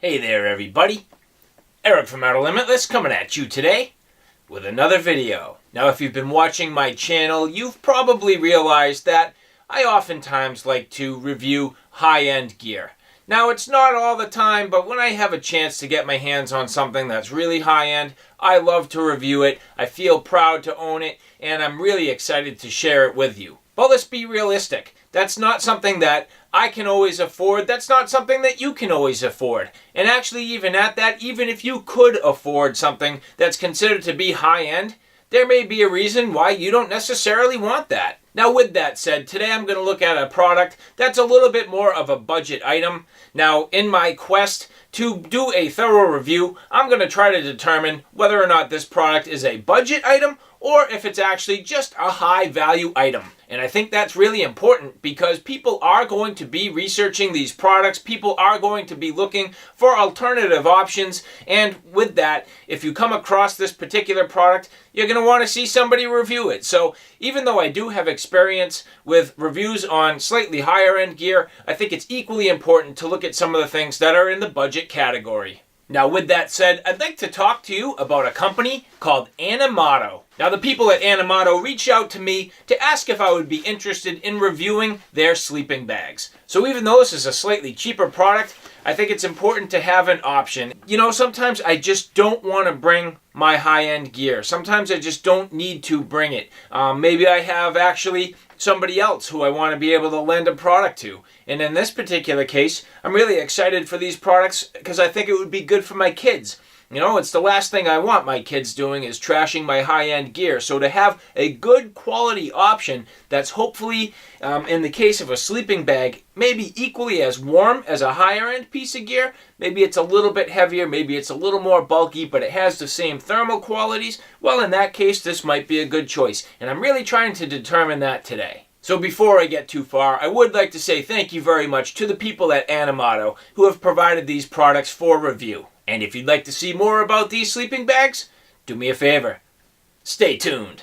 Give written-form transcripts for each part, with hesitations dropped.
Hey there everybody, Eric from Outer Limitless coming at you today with another video. Now if you've been watching my channel, you've probably realized that I oftentimes like to review high-end gear. Now it's not all the time, but when I have a chance to get my hands on something that's really high-end, I love to review it, I feel proud to own it, and I'm really excited to share it with you. But let's be realistic. That's not something that I can always afford. That's not something that you can always afford. And actually, even at that, even if you could afford something that's considered to be high-end, there may be a reason why you don't necessarily want that. Now with that said, today I'm going to look at a product that's a little bit more of a budget item. Now in my quest to do a thorough review, I'm going to try to determine whether or not this product is a budget item or if it's actually just a high value item. And I think that's really important because people are going to be researching these products, people are going to be looking for alternative options, and with that, if you come across this particular product, you're going to want to see somebody review it. So even though I do have experience with reviews on slightly higher end gear, I think it's equally important to look at some of the things that are in the budget category. Now with that said, I'd like to talk to you about a company called Animato. Now the people at Animato reached out to me to ask if I would be interested in reviewing their sleeping bags. So even though this is a slightly cheaper product, I think it's important to have an option. You know, sometimes I just don't want to bring my high-end gear. Sometimes I just don't need to bring it. Maybe I have actually somebody else who I want to be able to lend a product to. And in this particular case, I'm really excited for these products because I think it would be good for my kids. You know, it's the last thing I want my kids doing is trashing my high-end gear. So to have a good quality option that's hopefully, in the case of a sleeping bag, maybe equally as warm as a higher-end piece of gear. Maybe it's a little bit heavier, maybe it's a little more bulky, but it has the same thermal qualities. Well, in that case, this might be a good choice. And I'm really trying to determine that today. So before I get too far, I would like to say thank you very much to the people at Animato who have provided these products for review. And if you'd like to see more about these sleeping bags, do me a favor. Stay tuned.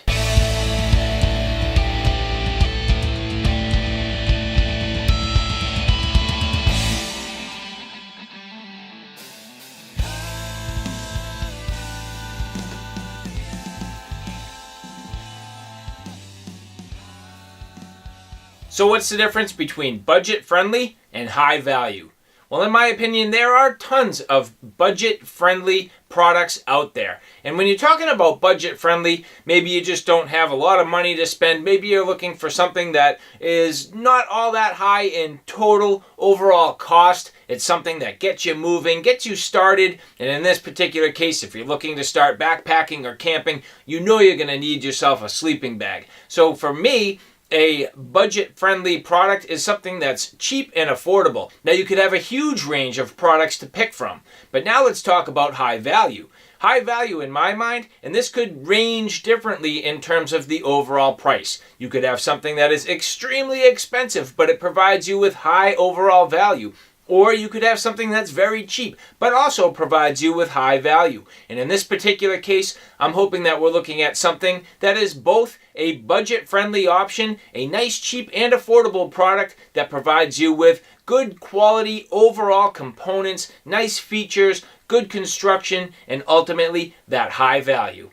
So what's the difference between budget-friendly and high value? Well, in my opinion, there are tons of budget-friendly products out there. And when you're talking about budget-friendly, maybe you just don't have a lot of money to spend. Maybe you're looking for something that is not all that high in total overall cost. It's something that gets you moving, gets you started. And in this particular case, if you're looking to start backpacking or camping, you know you're going to need yourself a sleeping bag. So for me, a budget-friendly product is something that's cheap and affordable. Now you could have a huge range of products to pick from, but now let's talk about high value. High value in my mind, and this could range differently in terms of the overall price. You could have something that is extremely expensive, but it provides you with high overall value. Or you could have something that's very cheap, but also provides you with high value. And in this particular case, I'm hoping that we're looking at something that is both a budget-friendly option, a nice, cheap, and affordable product that provides you with good quality overall components, nice features, good construction, and ultimately that high value.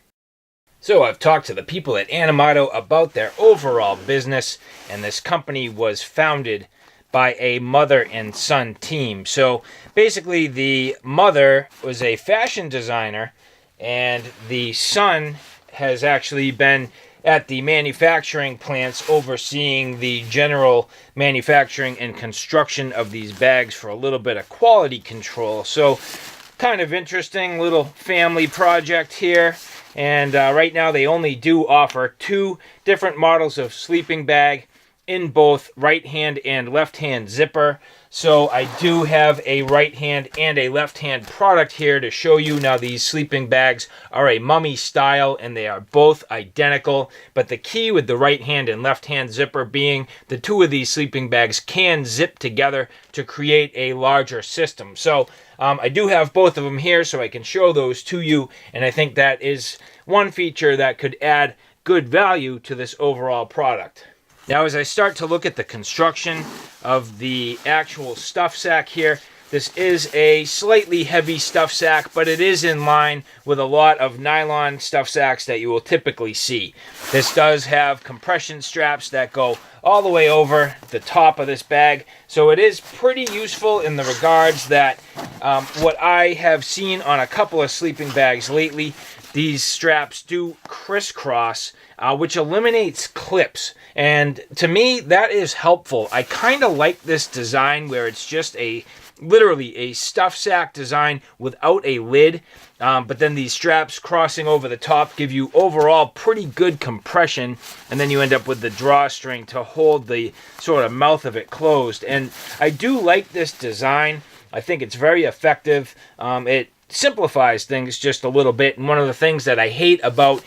So I've talked to the people at Animato about their overall business, and this company was founded by a mother and son team. So basically the mother was a fashion designer and the son has actually been at the manufacturing plants overseeing the general manufacturing and construction of these bags for a little bit of quality control. So kind of interesting little family project here. And right now they only do offer 2 different models of sleeping bag in both right hand and left hand zipper. So I do have a right hand and a left hand product here to show you. Now these sleeping bags are a mummy style and they are both identical, but the key with the right hand and left hand zipper being the 2 of these sleeping bags can zip together to create a larger system. So I do have both of them here so I can show those to you, and I think that is one feature that could add good value to this overall product. Now as I start to look at the construction of the actual stuff sack here, This is a slightly heavy stuff sack, but it is in line with a lot of nylon stuff sacks that you will typically see. This does have compression straps that go all the way over the top of this bag, so it is pretty useful in the regards that what I have seen on a couple of sleeping bags lately, these straps do crisscross, which eliminates clips. And to me, that is helpful. I kind of like this design where it's just literally a stuff sack design without a lid. But then these straps crossing over the top give you overall pretty good compression. And then you end up with the drawstring to hold the sort of mouth of it closed. And I do like this design. I think it's very effective. It simplifies things just a little bit, and one of the things that I hate about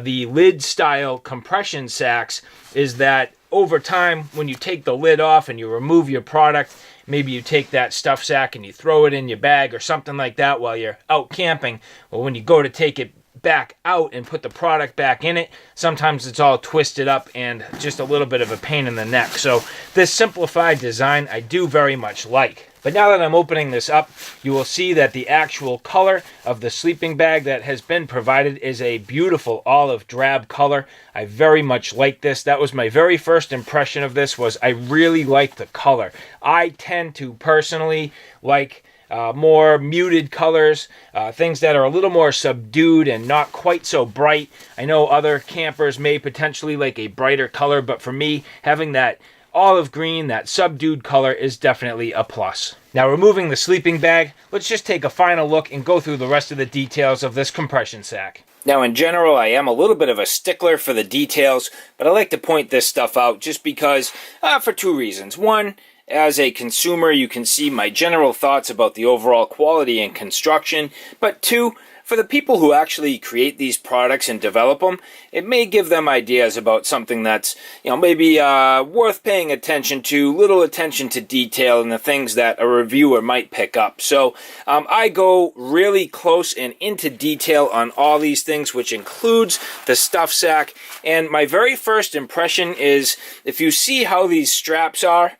the lid style compression sacks is that over time, when you take the lid off and you remove your product, maybe you take that stuff sack and you throw it in your bag or something like that while you're out camping, well, when you go to take it back out and put the product back in it, sometimes it's all twisted up and just a little bit of a pain in the neck. So this simplified design I do very much like. But now that I'm opening this up, you will see that the actual color of the sleeping bag that has been provided is a beautiful olive drab color. I very much like this. That was my very first impression of this, was I really like the color. I tend to personally like more muted colors, things that are a little more subdued and not quite so bright. I know other campers may potentially like a brighter color, but for me, having that olive green, that subdued color, is definitely a plus. Now, removing the sleeping bag, let's just take a final look and go through the rest of the details of this compression sack. Now, in general, I am a little bit of a stickler for the details, but I like to point this stuff out just because, for two reasons. One, as a consumer, you can see my general thoughts about the overall quality and construction, but two, for the people who actually create these products and develop them, it may give them ideas about something that's, maybe worth paying attention to, little attention to detail, and the things that a reviewer might pick up. So I go really close and into detail on all these things, which includes the stuff sack. And my very first impression is, if you see how these straps are,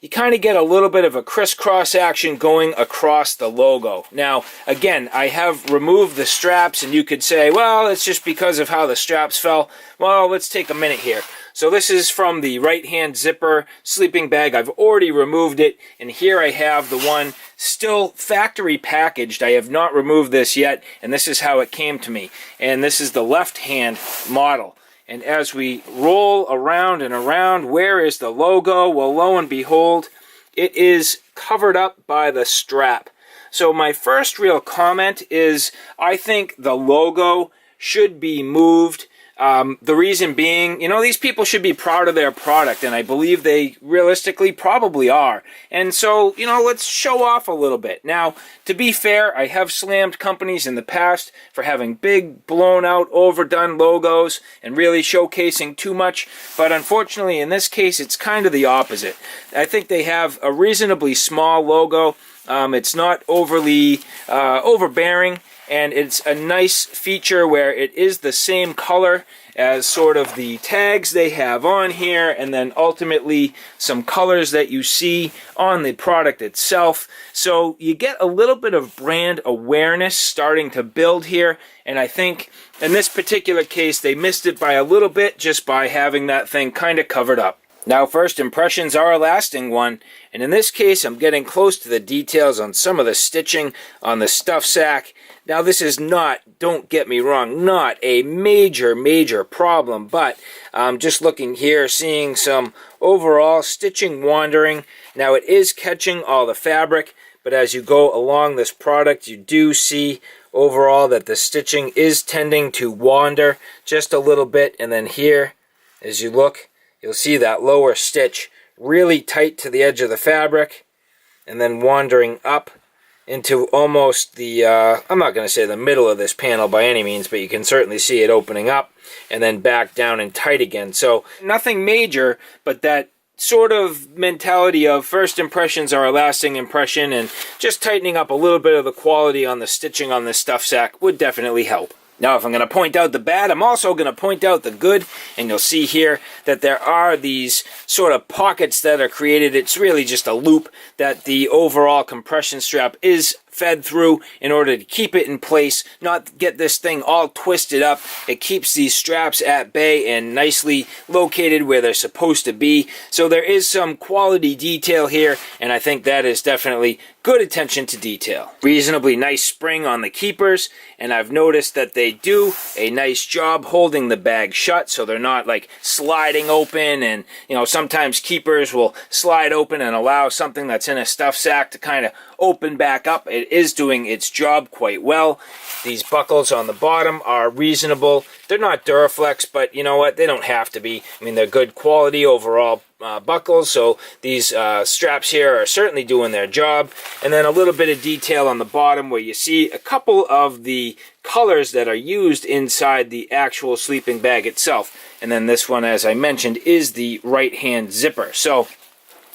you kind of get a little bit of a crisscross action going across the logo. Now, again, I have removed the straps, and you could say, well, it's just because of how the straps fell. Well, let's take a minute here. So this is from the right-hand zipper sleeping bag. I've already removed it, and here I have the one still factory packaged. I have not removed this yet, and this is how it came to me. And this is the left-hand model. And as we roll around and around, where is the logo? Well, lo and behold, it is covered up by the strap. So my first real comment is, I think the logo should be moved. The reason being, these people should be proud of their product, and I believe they realistically probably are. And so, let's show off a little bit. Now, to be fair, I have slammed companies in the past for having big, blown out, overdone logos and really showcasing too much, but unfortunately in this case it's kind of the opposite. I think they have a reasonably small logo. It's not overly overbearing, and it's a nice feature where it is the same color as sort of the tags they have on here, and then ultimately some colors that you see on the product itself. So you get a little bit of brand awareness starting to build here, and I think in this particular case they missed it by a little bit just by having that thing kind of covered up. Now, first impressions are a lasting one, and in this case I'm getting close to the details on some of the stitching on the stuff sack. Now, this is not, don't get me wrong, not a major problem, but just looking here, seeing some overall stitching wandering. Now, it is catching all the fabric, but as you go along this product, you do see overall that the stitching is tending to wander just a little bit, and then here, as you look, you'll see that lower stitch really tight to the edge of the fabric, and then wandering up into almost the, I'm not going to say the middle of this panel by any means, but you can certainly see it opening up and then back down and tight again. So nothing major, but that sort of mentality of first impressions are a lasting impression, and just tightening up a little bit of the quality on the stitching on this stuff sack would definitely help. Now, if I'm going to point out the bad, I'm also going to point out the good, and you'll see here that there are these sort of pockets that are created. It's really just a loop that the overall compression strap is fed through in order to keep it in place, not get this thing all twisted up. It keeps these straps at bay and nicely located where they're supposed to be. So there is some quality detail here, and I think that is definitely good attention to detail. Reasonably nice spring on the keepers, and I've noticed that they do a nice job holding the bag shut, so they're not like sliding open, and you know, sometimes keepers will slide open and allow something that's in a stuff sack to kind of open back up. It is doing its job quite well. These buckles on the bottom are reasonable. They're not Duraflex, but you know what? They don't have to be. I mean, they're good quality overall buckles, so these straps here are certainly doing their job. And then a little bit of detail on the bottom where you see a couple of the colors that are used inside the actual sleeping bag itself. And then this one, as I mentioned, is the right-hand zipper. So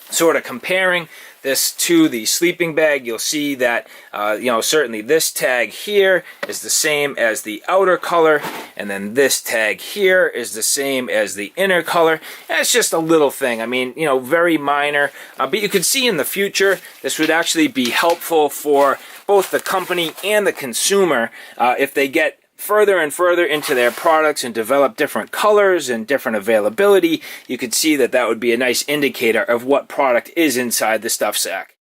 sort of comparing this to the sleeping bag, you'll see that you know, certainly this tag here is the same as the outer color, and then this tag here is the same as the inner color. And it's just a little thing. I mean, you know, very minor, but you could see in the future this would actually be helpful for both the company and the consumer if they get further and further into their products and develop different colors and different availability. You could see that that would be a nice indicator of what product is inside the stuff sack.